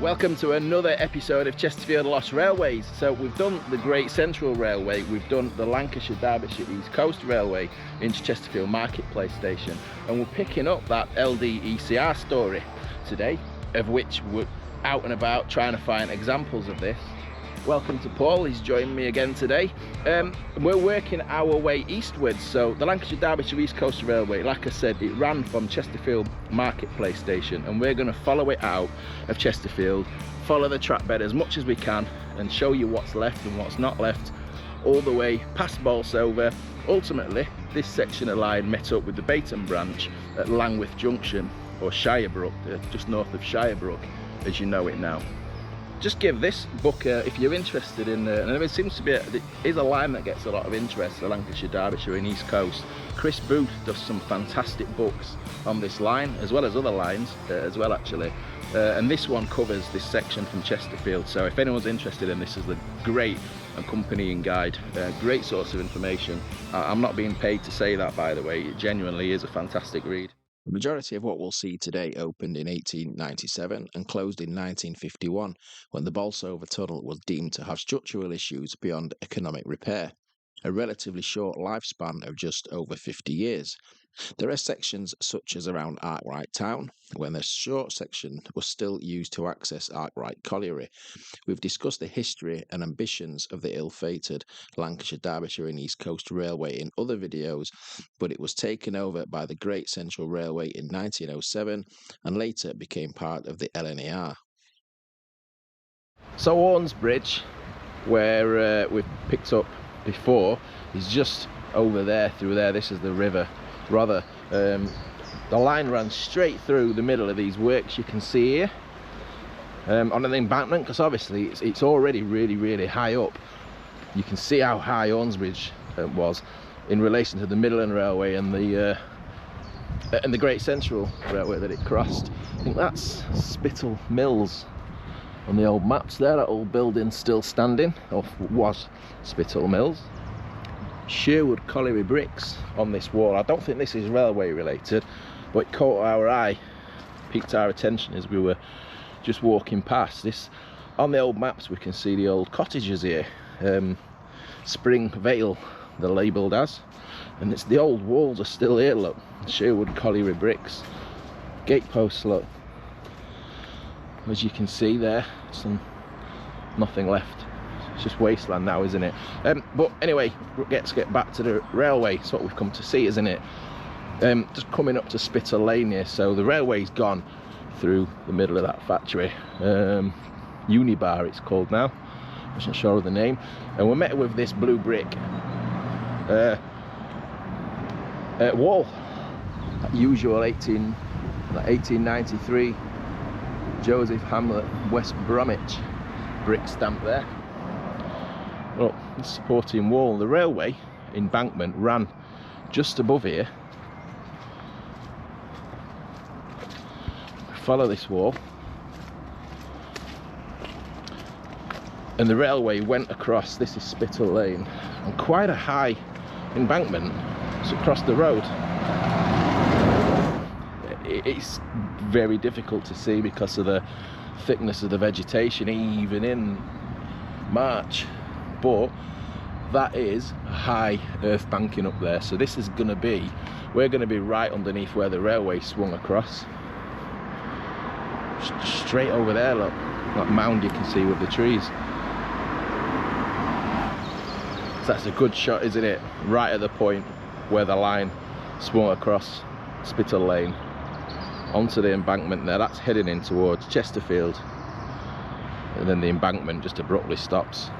Welcome to another episode of Chesterfield Lost Railways. So we've done the Great Central Railway, we've done the Lancashire Derbyshire East Coast Railway into Chesterfield Market Place station, and we're picking up that LD&ECR story today, of which we're out and about trying to find examples of this. Welcome to Paul, he's joined me again today. We're working our way eastwards, so the Lancashire Derbyshire East Coast Railway, like I said, it ran from Chesterfield Market Place station, and we're going to follow it out of Chesterfield, follow the track bed as much as we can and show you what's left and what's not left, all the way past Bolsover. Ultimately, this section of line met up with the Bayton branch at Langwith Junction, or Shirebrook, just north of Shirebrook as you know it now. Just give this book, if you're interested in, and it seems to be, it is a line that gets a lot of interest, the Lancashire, Derbyshire and East Coast. Chris Booth does some fantastic books on this line, as well as other lines as well actually. And this one covers this section from Chesterfield, so if anyone's interested in this, is a great accompanying guide, great source of information. I'm not being paid to say that, by the way, it genuinely is a fantastic read. The majority of what we'll see today opened in 1897 and closed in 1951, when the Bolsover tunnel was deemed to have structural issues beyond economic repair, a relatively short lifespan of just over 50 years. There are sections such as around Arkwright Town, when the short section was still used to access Arkwright Colliery. We've discussed the history and ambitions of the ill-fated Lancashire, Derbyshire and East Coast Railway in other videos, but it was taken over by the Great Central Railway in 1907 and later became part of the LDECR. So Hornsbridge, where we've picked up before, is just over there, through there. This is the river. Rather, the line ran straight through the middle of these works you can see here, on an embankment, because obviously it's already really high up. You can see how high Hornsbridge was in relation to the Midland Railway and the Great Central Railway that it crossed. I think that's Spital Mills on the old maps there. That old building still standing, or was Spital Mills. Sherwood colliery bricks on this wall. I don't think this is railway related, but it caught our eye, piqued our attention as we were just walking past. This, on the old maps we can see the old cottages here, Spring Vale they're labelled as, and it's the old walls are still here. Look, Sherwood colliery bricks, gateposts, look, as you can see there, nothing left. It's just wasteland now, isn't it? But anyway, let's get back to the railway. It's what we've come to see, isn't it? Just coming up to Spital Lane here. So the railway's gone through the middle of that factory. Unibar it's called now. I wasn't sure of the name. And we're met with this blue brick wall. That usual 1893 Joseph Hamlet West Bromwich brick stamp there. Look, the supporting wall. The railway embankment ran just above here. Follow this wall, and the railway went across. This is Spital Lane, and quite a high embankment. It's across the road. It's very difficult to see because of the thickness of the vegetation, even in March. But that is a high earth banking up there, so this is going to be, we're going to be right underneath where the railway swung across. Straight over there, look, that mound you can see with the trees. So that's a good shot, isn't it? Right at the point where the line swung across Spital Lane onto the embankment there. That's heading in towards Chesterfield, and then the embankment just abruptly stops.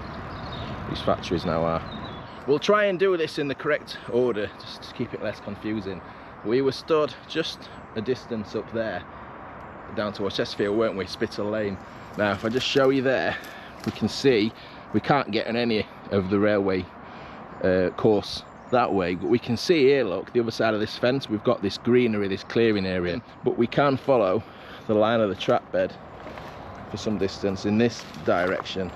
These factories now are. We'll try and do this in the correct order, just to keep it less confusing. We were stood just a distance up there, down towards Chesterfield, weren't we? Spital Lane. Now, if I just show you there, we can see we can't get on any of the railway course that way, but we can see here, look, the other side of this fence, we've got this greenery, this clearing area, but we can follow the line of the track bed for some distance in this direction.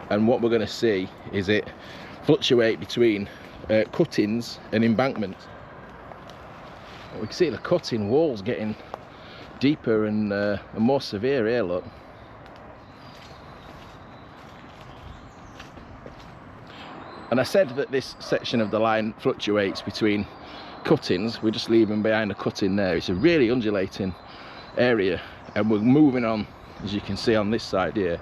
And what we're going to see is it fluctuate between cuttings and embankments. We can see the cutting walls getting deeper and more severe here, look. And I said that this section of the line fluctuates between cuttings. We just leave them behind a cutting there. It's a really undulating area, and we're moving on, as you can see on this side here.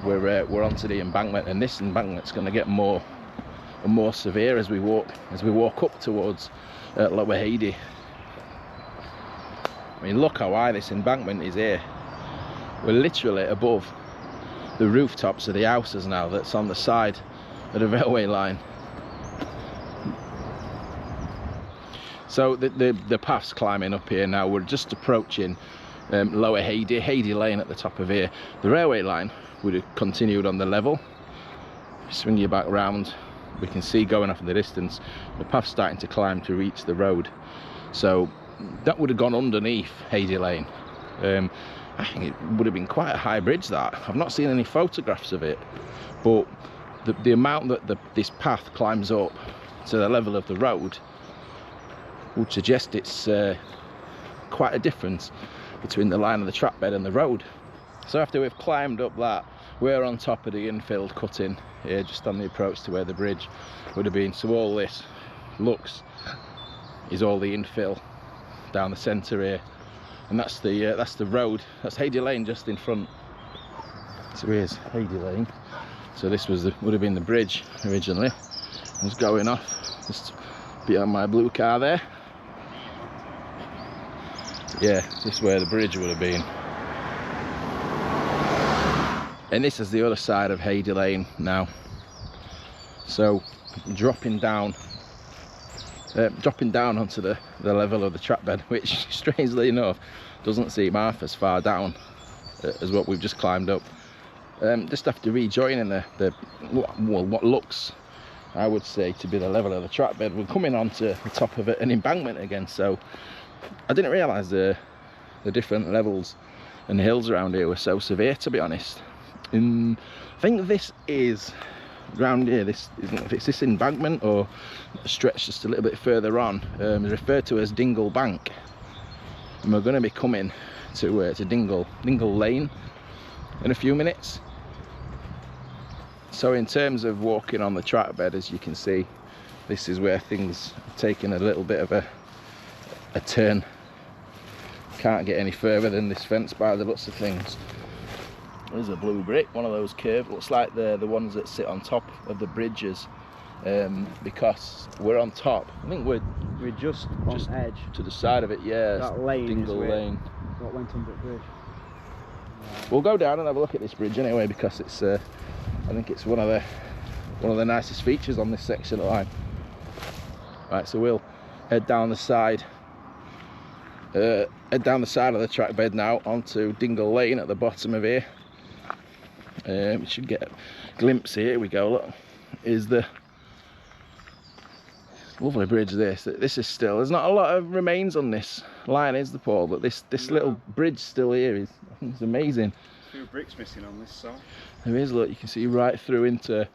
We're onto the embankment, and this embankment's going to get more and more severe as we walk up towards Lower Hady. I mean, look how high this embankment is here. We're literally above the rooftops of the houses now that's on the side of the railway line. So the path's climbing up here now. We're just approaching Lower Hady Lane at the top of here. The railway line would have continued on the level. Swing you back round, we can see going off in the distance the path's starting to climb to reach the road. So that would have gone underneath Hady Lane. I think it would have been quite a high bridge, that. I've not seen any photographs of it, but the amount that this path climbs up to the level of the road would suggest it's quite a difference between the line of the track bed and the road. So after we've climbed up that, we're on top of the infilled cutting here, just on the approach to where the bridge would have been. So all this is all the infill down the centre here, and that's the road. That's Hady Lane just in front. So here's Hady Lane. So this would have been the bridge originally. It was going off just behind my blue car there. Yeah, this is where the bridge would have been. And this is the other side of Hady Lane now. So dropping down onto the level of the track bed, which strangely enough doesn't seem half as far down as what we've just climbed up. Just after rejoining what looks, I would say, to be the level of the track bed, we're coming onto the top of an embankment again. So I didn't realise the different levels and hills around here were so severe, to be honest. I think this is round here, if it's this embankment or a stretch just a little bit further on, is referred to as Dingle Bank, and we're going to be coming to Dingle Lane in a few minutes. So in terms of walking on the track bed, as you can see, this is where things are taking a little bit of a turn. Can't get any further than this fence by the looks of things. There's a blue brick, one of those curved, looks like the ones that sit on top of the bridges, because we're on top. I think we're just on edge to the side of it. Yeah, that lane Dingle Lane. What went under the bridge. We'll go down and have a look at this bridge anyway, because it's I think it's one of the nicest features on this section of line. Right, so we'll head down the side of the track bed now onto Dingle Lane at the bottom of here. We should get a glimpse here. Here we go, look, is the lovely bridge. This is still, there's not a lot of remains on this line, is there, Paul? But this little bridge still here is, I think it's amazing. A few bricks missing on this side. There is, look, you can see right through into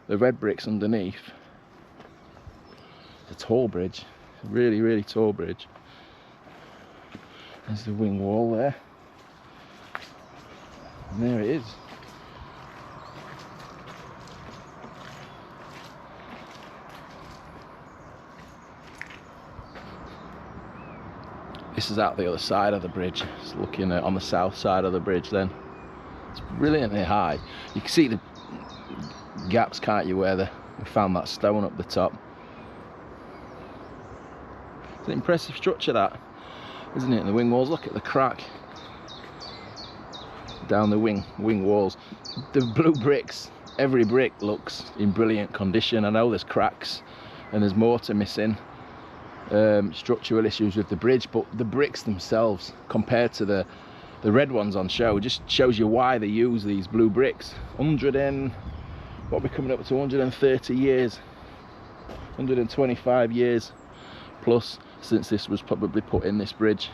the red bricks underneath. It's a tall bridge, really, really tall bridge. There's the wing wall there, and there it is. This is out the other side of the bridge. It's looking on the south side of the bridge then. It's brilliantly high. You can see the gaps, can't you, where we found that stone up the top. It's an impressive structure, that, isn't it? And the wing walls, look at the crack down the wing walls. The blue bricks, every brick looks in brilliant condition. I know there's cracks and there's mortar missing, structural issues with the bridge, but the bricks themselves, compared to the red ones on show, just shows you why they use these blue bricks. What we're coming up to 130 years, 125 years plus since this was probably put in, this bridge.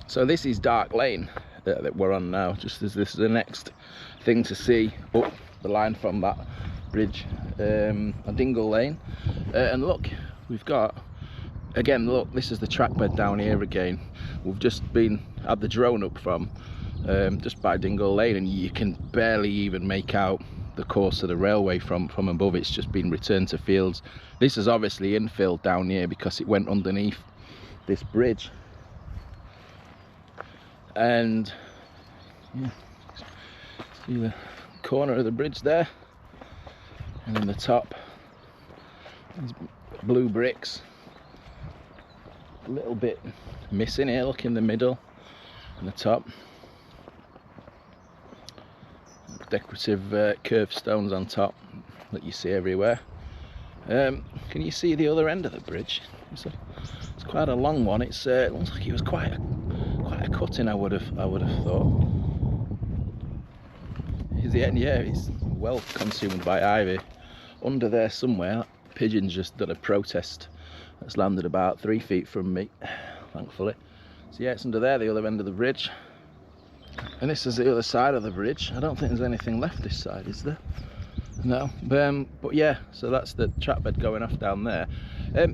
So this is Dark Lane. that we're on now, just as this is the next thing to see up the line from that bridge, on Dingle Lane. And look, we've got, again, look, this is the track bed down here again. We've just had the drone up from just by Dingle Lane, and you can barely even make out the course of the railway from above. It's just been returned to fields. This is obviously infilled down here because it went underneath this bridge. And yeah, see the corner of the bridge there, and in the top, these blue bricks. A little bit missing here, look, in the middle and the top. Decorative curved stones on top that you see everywhere. Can you see the other end of the bridge? It's quite a long one. It looks like it was quite a cutting. I would have thought. Here's the end. Yeah, it's well consumed by ivy. Under there somewhere, that pigeon's just done a protest. That's landed about 3 feet from me, thankfully. So yeah, it's under there, the other end of the bridge. And this is the other side of the bridge. I don't think there's anything left this side, is there? No. But yeah, so that's the track bed going off down there.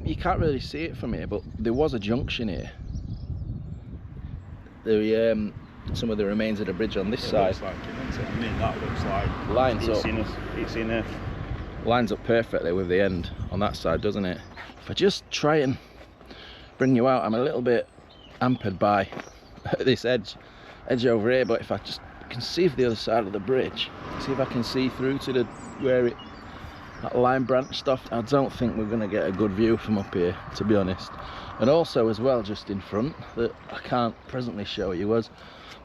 You can't really see it from here, but there was a junction here. Some of the remains of the bridge on this side. Looks like it, doesn't it? I mean, that looks like lines it's up. It's lines up perfectly with the end on that side, doesn't it? If I just try and bring you out, I'm a little bit hampered by this edge over here, but if I just can see the other side of the bridge, see if I can see through to where that line branched off. I don't think we're going to get a good view from up here, to be honest. And also as well, just in front, that I can't presently show you, was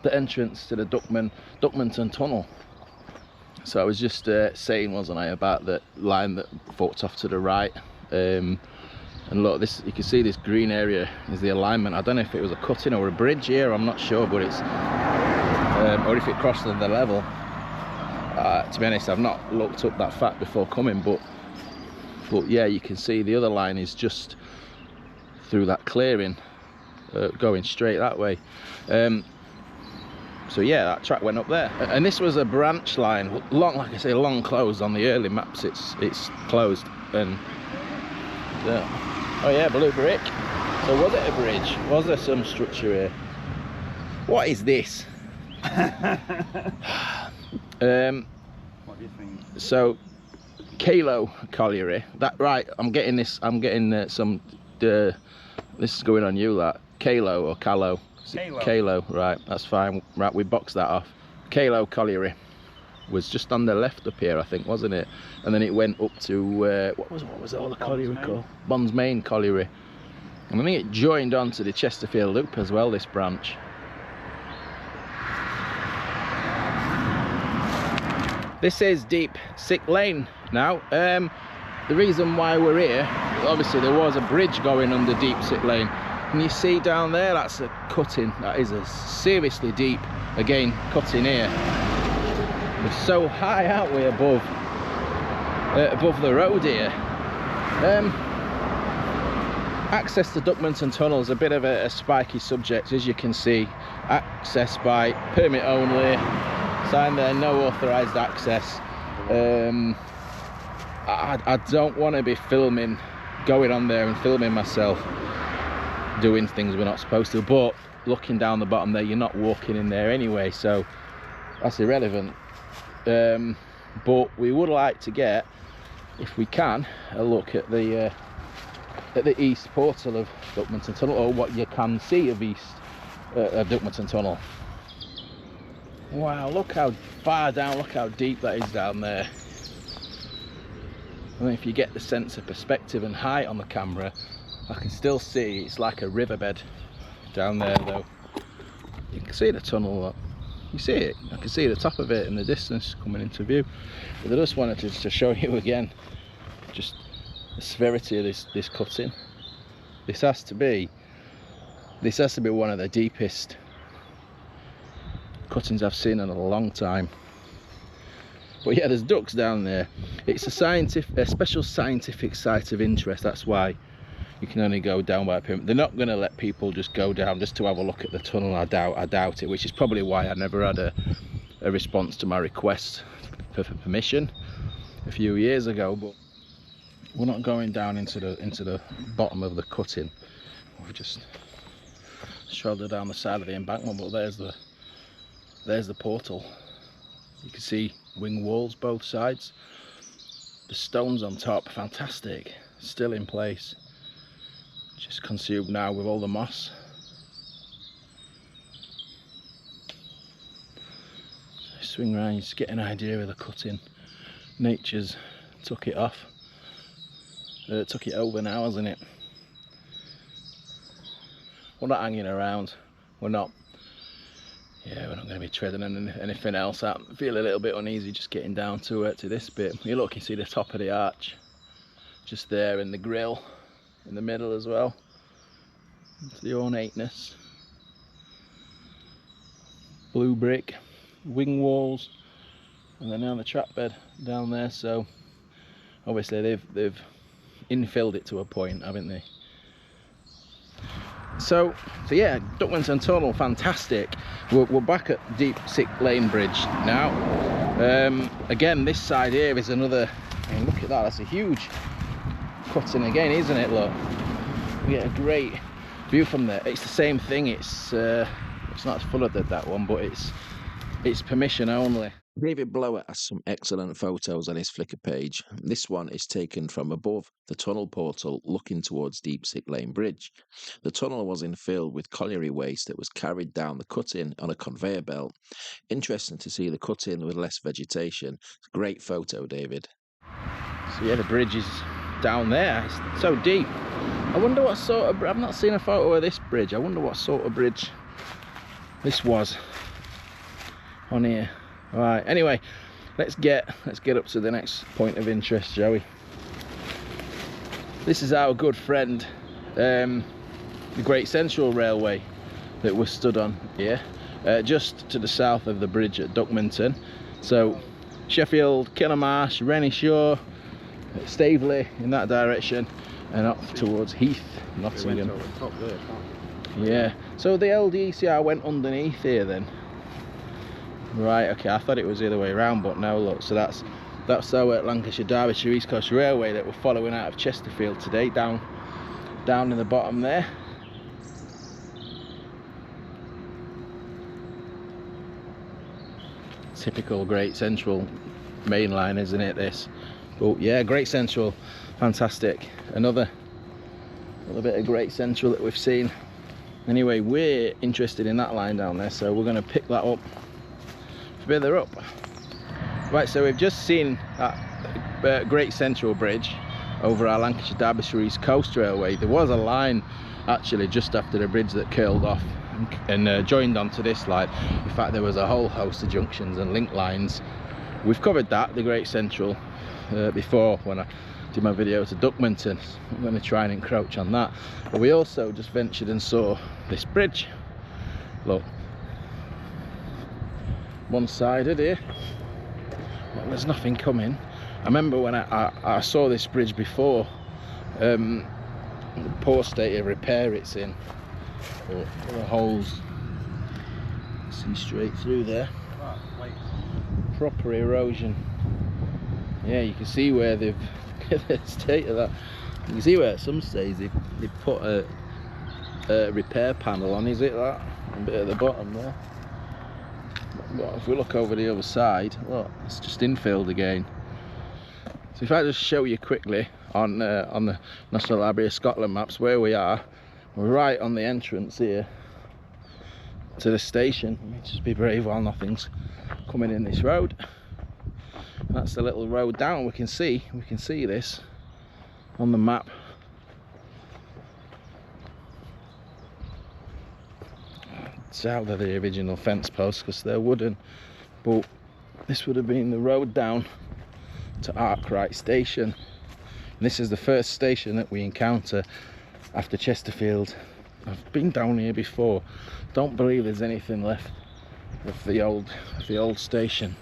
the entrance to the Duckmanton tunnel. So I was just saying, wasn't I, about the line that forked off to the right. And look, this, you can see this green area is the alignment. I don't know if it was a cutting or a bridge here, I'm not sure, but it's or if it crossed the level. To be honest, I've not looked up that fact before coming, but yeah, you can see the other line is just through that clearing, going straight that way. So yeah, that track went up there, and this was a branch line, long, like I say, long closed. On the early maps it's closed. And oh yeah, blue brick. So was it a bridge? Was there some structure here? What is this? What do you think? So Calow Colliery, that, right, I'm getting this, some this is going on you, that Calow or Calow. Calow, right, that's fine. Right, we boxed that off. Calow Colliery was just on the left up here, I think, wasn't it? And then it went up to what was all the colliery called? Bondsmain Colliery. And I think it joined on to the Chesterfield Loop as well, this branch. This is Deep Sick Lane now. The reason why we're here, obviously there was a bridge going under Deep Sick Lane. And you see down there, that's a cutting. That is a seriously deep, again, cutting here. We're so high, aren't we, above the road here. Access to Duckmanton Tunnel is a bit of a spiky subject, as you can see. Access by permit only. Sign there, no authorised access. I don't want to be going on there and filming myself doing things we're not supposed to, but looking down the bottom there, you're not walking in there anyway, so that's irrelevant. But we would like to get, if we can, a look at the east portal of Duckmanton Tunnel, or what you can see of Duckmanton Tunnel. Wow, look how far down, look how deep that is down there. I mean, if you get the sense of perspective and height on the camera, I can still see it's like a riverbed down there, though. You can see the tunnel, look. You see it, I can see the top of it in the distance coming into view. But I just wanted to show you again just the severity of this cutting. This has to be one of the deepest cuttings I've seen in a long time. But yeah, there's ducks down there. It's a special scientific site of interest. That's why you can only go down by a permit. They're not going to let people just go down just to have a look at the tunnel. I doubt it, which is probably why I never had a response to my request for permission a few years ago. But we're not going down into the bottom of the cutting. We've just shouldered down the side of the embankment, but there's the portal. You can see wing walls both sides. The stones on top, fantastic, still in place. Just consumed now with all the moss. So swing round, you just get an idea of the cutting. Nature's took it off. Took it over now, hasn't it? We're not hanging around. We're not going to be treading anything else. I feel a little bit uneasy just getting down to this bit. You look, you see the top of the arch just there, and the grille in the middle as well. It's the ornateness. Blue brick, wing walls, and then on the track bed down there. So obviously they've infilled it to a point, haven't they? So yeah, Duckmanton Tunnel, fantastic. We're back at Deep-Sick Lane Bridge now. Again, this side here is another, I mean, look at that, that's a huge cutting again, isn't it? Look, we get a great view from there. It's the same thing, it's not as full of that one, but it's permission only. David Blower has some excellent photos on his Flickr page. This one is taken from above the tunnel portal looking towards Deep-Sick Lane Bridge. The tunnel was infilled with colliery waste that was carried down the cutting on a conveyor belt. Interesting to see the cutting with less vegetation. Great photo, David. So yeah, the bridge is down there, it's so deep. I wonder what sort of, I've not seen a photo of this bridge. I wonder what sort of bridge this was on here. Right, anyway, let's get up to the next point of interest, shall we? This is our good friend, the Great Central Railway that we're stood on here, just to the south of the bridge at Duckmanton. So Sheffield, Kilmarsh, Rennie-Shaw, Staveley in that direction, and up towards Heath, Nottingham. Yeah, so the LDECR went underneath here then. Right, okay, I thought it was the other way around, but no, look, so that's our Lancashire Derbyshire East Coast Railway that we're following out of Chesterfield today, down in the bottom there. Typical Great Central main line, isn't it, this? But yeah, Great Central, fantastic. Another bit of Great Central that we've seen. Anyway, we're interested in that line down there, so we're going to pick that up further up. Right, so we've just seen that Great Central Bridge over our Lancashire Derbyshire East Coast Railway. There was a line actually just after the bridge that curled off and joined onto this line. In fact, there was a whole host of junctions and link lines. We've covered that, the Great Central, before when I did my video to Duckmanton. I'm going to try and encroach on that. But we also just ventured and saw this bridge. Look, one-sided here. Well, there's nothing coming. I remember when I saw this bridge before, the poor state of repair it's in. The holes, see straight through there. Proper erosion. Yeah, you can see where they've the state of that. You can see where at some stage they put a repair panel on, is it that? A bit at the bottom there. But if we look over the other side, look, it's just infilled again. So if I just show you quickly on the National Library of Scotland maps where we are, we're right on the entrance here to the station. Just be brave while nothing's coming in this road. That's the little road down. We can see this on the map. It's out of the original fence posts because they're wooden, but this would have been the road down to Arkwright Station. And this is the first station that we encounter after Chesterfield. I've been down here before. Don't believe there's anything left of the old station.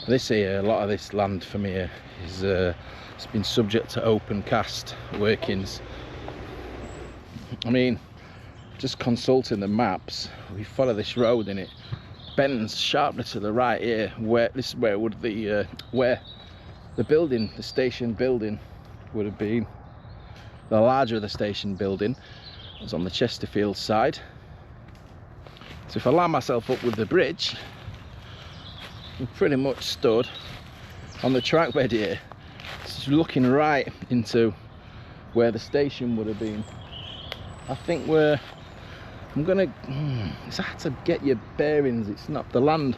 This here, a lot of this land from here is it's been subject to open cast workings I mean, just consulting the maps, we follow this road and it bends sharply to the right here, where this is where would the where the building, the station building would have been. The larger of the station building was on the Chesterfield side. So if I line myself up with the bridge, I'm pretty much stood on the track bed here, just looking right into where the station would have been. I think it's hard to get your bearings. It's not the land,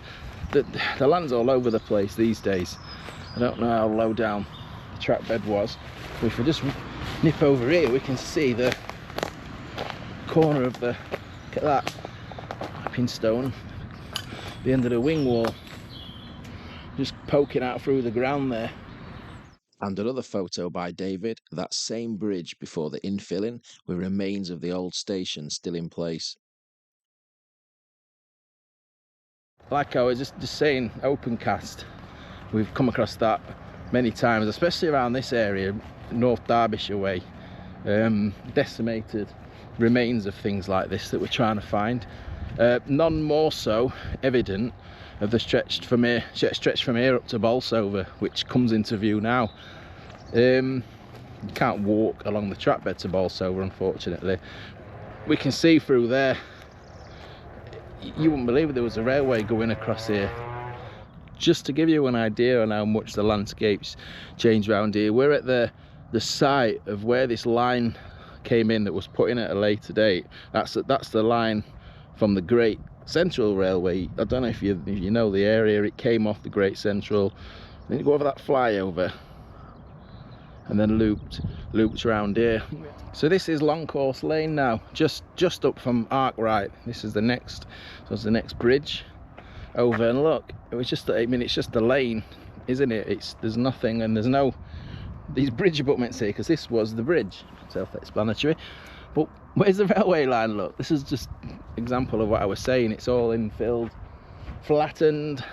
the land's all over the place these days. I don't know how low down the track bed was, but if we just nip over here, we can see the corner of the, look at that piping stone, the end of the wing wall, just poking out through the ground there. And another photo by David, that same bridge before the infilling, with remains of the old station still in place. Like I was just saying, open cast, we've come across that many times, especially around this area, North Derbyshire way. Decimated remains of things like this that we're trying to find. None more so evident of the stretch from here up to Bolsover, which comes into view now. You can't walk along the track bed to Bolsover, unfortunately. We can see through there. You wouldn't believe it, there was a railway going across here. Just to give you an idea on how much the landscapes change around here, we're at the site of where this line came in that was put in at a later date. That's the line from the Great Central Railway. I don't know if you know the area. It came off the Great Central, then you go over that flyover and then looped around here. So this is Long Course Lane now, just up from Arkwright. This is the next, so it's the next bridge over, and look, it was just, I mean, it's just a lane, isn't it? There's nothing, and there's no these bridge abutments here, because this was the bridge, self-explanatory. But where's the railway line? Look, this is just an example of what I was saying. It's all infilled, flattened.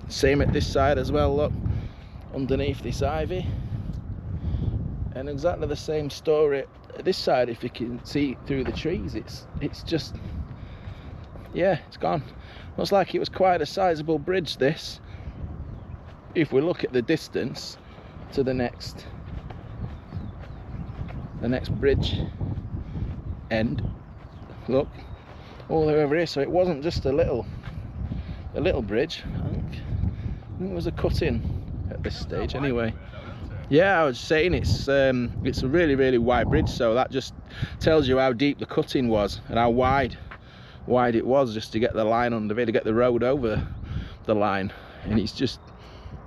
Same at this side as well, look, underneath this ivy. And exactly the same story at this side. If you can see through the trees, it's just, yeah, it's gone. Looks like it was quite a sizable bridge, this, if we look at the distance to the next bridge end. Look, all the way over here. So it wasn't just a little bridge. I think it was a cut-in at this stage anyway. Yeah, I was saying it's a really wide bridge, so that just tells you how deep the cutting was and how wide it was, just to get the line under there, to get the road over the line. And it's just,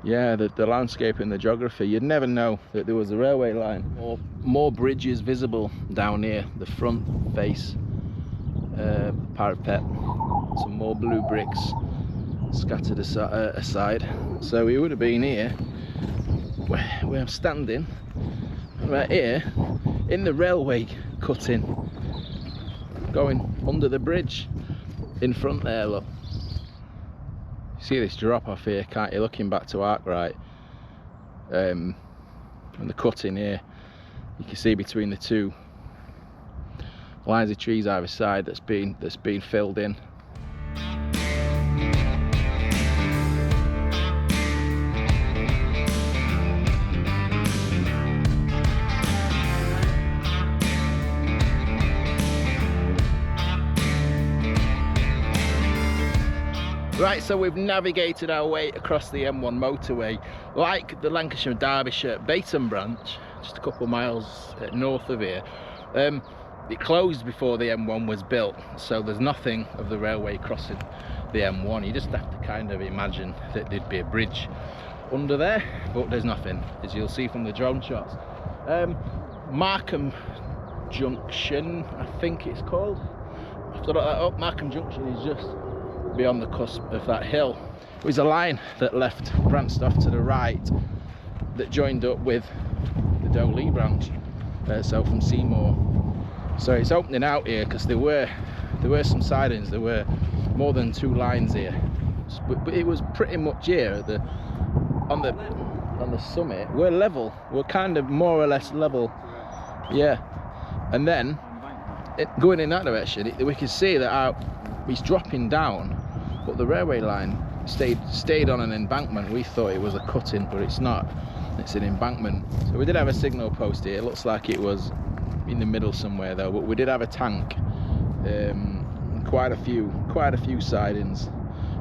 yeah, the landscape and the geography, you'd never know that there was a railway line. More bridges visible down here, the front face parapet, some more blue bricks scattered aside. So we would have been here, where I'm standing, right here, in the railway cutting, going under the bridge in front there, look. See this drop off here, can't you, looking back to Arkwright, and the cutting here, you can see between the two lines of trees either side that's been filled in. Right, so we've navigated our way across the M1 motorway. Like the Lancashire and Derbyshire Bayton branch, just a couple of miles north of here, it closed before the M1 was built, so there's nothing of the railway crossing the M1. You just have to kind of imagine that there'd be a bridge under there, but there's nothing, as you'll see from the drone shots. Markham Junction, I think it's called. I have to look that up. Markham Junction is just beyond the cusp of that hill. It was a line that branched off to the right, that joined up with the Doley branch, so from Seymour. So it's opening out here, because there were some sidings, there were more than two lines here, but it was pretty much here at on the summit. We're level, we're kind of more or less level Yeah, and then Embankment. going in that direction, we can see that he's dropping down, but the railway line stayed on an embankment. We thought it was a cutting, but it's not. It's an embankment. So we did have a signal post here. It looks like it was in the middle somewhere though, but we did have a tank. Quite a few sidings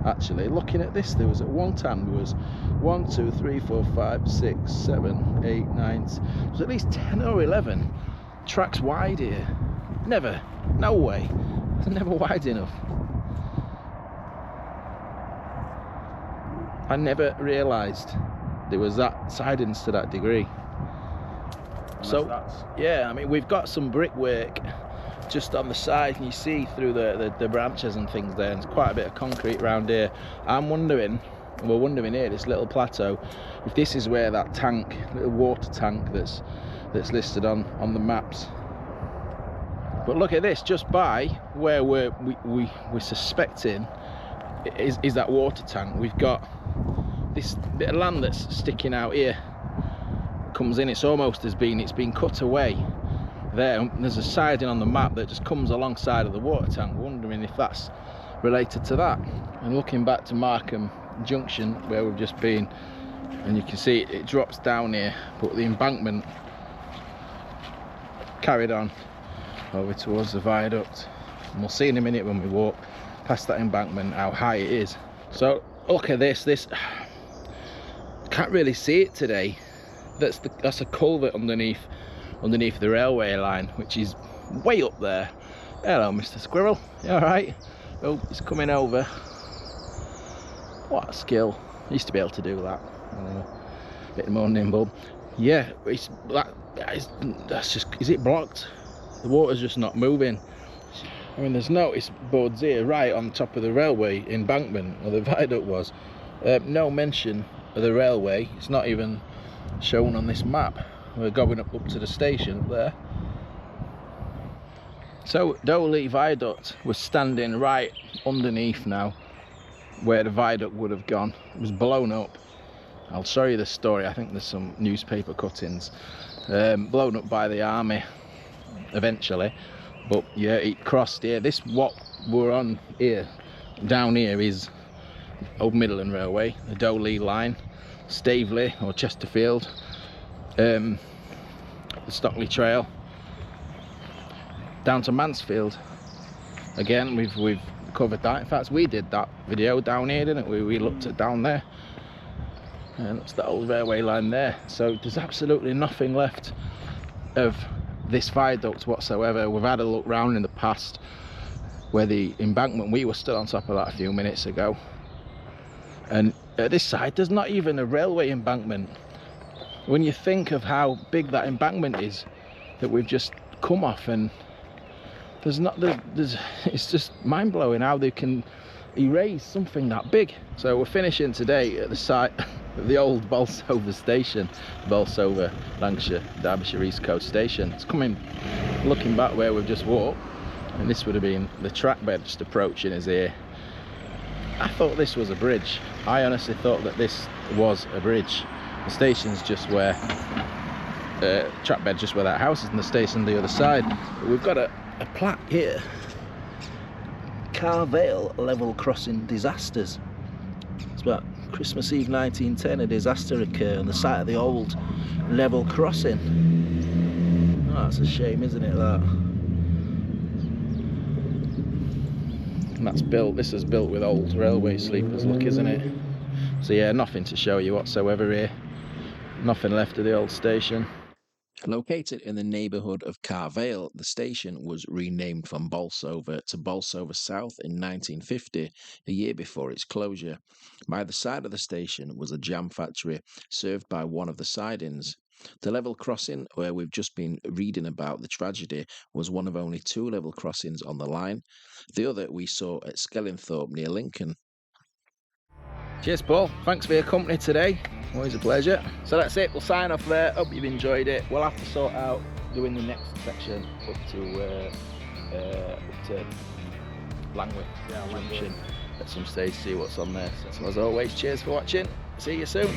actually. Looking at this, there was at one time there was 1, 2, 3, 4, 5, 6, 7, 8, 9. There was at least 10 or 11 tracks wide here. Never, no way. It's never wide enough. I never realised there was that sidings to that degree. So yeah, I mean, we've got some brickwork just on the side, and you see through the branches and things there, and there's quite a bit of concrete around here. We're wondering here, this little plateau, if this is where that tank, little water tank that's listed on the maps. But look at this, just by where we're suspecting is that water tank. We've got this bit of land that's sticking out here, comes in, it's almost it's been cut away there. There's a siding on the map that just comes alongside of the water tank. We're wondering if that's related to that. And looking back to Markham Junction where we've just been, and you can see it drops down here, but the embankment carried on over towards the viaduct, and we'll see in a minute when we walk past that embankment how high it is. So look at this can't really see it today. That's a culvert underneath the railway line, which is way up there. Hello, Mr. Squirrel, you alright? Oh, it's coming over. What a skill. I used to be able to do that. A bit more nimble. Yeah, that's just, is it blocked? The water's just not moving. I mean, there's notice boards here right on top of the railway embankment, or the viaduct was. No mention of the railway. It's not even shown on this map. We're going up to the station up there. So Doley Viaduct was standing right underneath now where the viaduct would have gone. It was blown up. I'll show you the story. I think there's some newspaper cuttings. Blown up by the army eventually, but yeah, it crossed here. This, what we're on here, down here, is Old Midland Railway, the Doley line, Staveley or Chesterfield, the Stockley Trail, down to Mansfield. Again, we've covered that. In fact, we did that video down here, didn't we? We looked at down there, and that's the old railway line there. So there's absolutely nothing left of this viaduct whatsoever. We've had a look round in the past where the embankment, we were still on top of that a few minutes ago, and at this side there's not even a railway embankment. When you think of how big that embankment is that we've just come off, and it's just mind-blowing how they can erase something that big. So we're finishing today at the site of the old Bolsover station, Bolsover, Lancashire, Derbyshire East Coast station. It's coming, looking back where we've just walked, and this would have been the track bed just approaching us here. I thought this was a bridge. I honestly thought that this was a bridge. The station's just where track bed, just where that house is, and the station the other side. But we've got a plaque here: Carvale level crossing disasters. It's about Christmas Eve 1910, a disaster occurred on the site of the old level crossing. Oh, that's a shame, isn't it, that? And that's built, this is built with old railway sleepers, look, isn't it? So yeah, nothing to show you whatsoever here. Nothing left of the old station. Located in the neighbourhood of Carvale, the station was renamed from Bolsover to Bolsover South in 1950, a year before its closure. By the side of the station was a jam factory, served by one of the sidings. The level crossing, where we've just been reading about the tragedy, was one of only 2 level crossings on the line. The other we saw at Skellingthorpe near Lincoln. Cheers, Paul. Thanks for your company today. Always a pleasure. So that's it. We'll sign off there. Hope you've enjoyed it. We'll have to sort out doing the next section up to Langwick Junction at some stage, see what's on there. So as always, cheers for watching. See you soon.